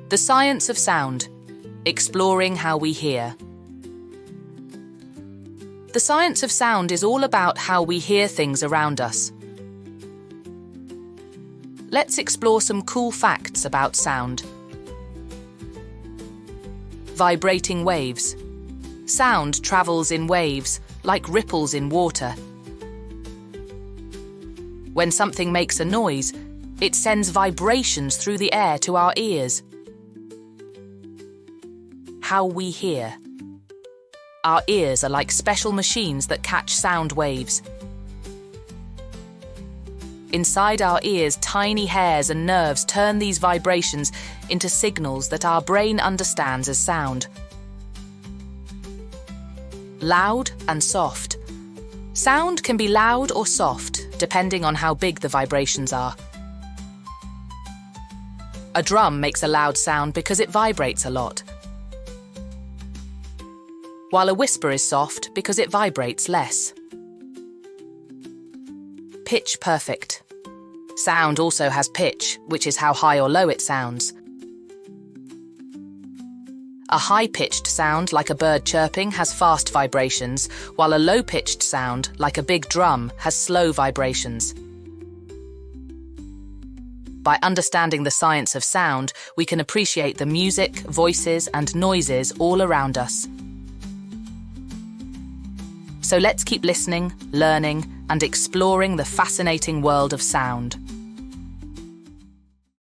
The science of sound, exploring how we hear. The science of sound is all about how we hear things around us. Let's explore some cool facts about sound. Vibrating waves. Sound travels in waves, like ripples in water. When something makes a noise, it sends vibrations through the air to our ears. How we hear. Our ears are like special machines that catch sound waves. Inside our ears, tiny hairs and nerves turn these vibrations into signals that our brain understands as sound. Loud and soft. Sound can be loud or soft, depending on how big the vibrations are. A drum makes a loud sound because it vibrates a lot, while a whisper is soft because it vibrates less. Pitch perfect. Sound also has pitch, which is how high or low it sounds. A high-pitched sound, like a bird chirping, has fast vibrations, while a low-pitched sound, like a big drum, has slow vibrations. By understanding the science of sound, we can appreciate the music, voices, and noises all around us. So let's keep listening, learning, and exploring the fascinating world of sound.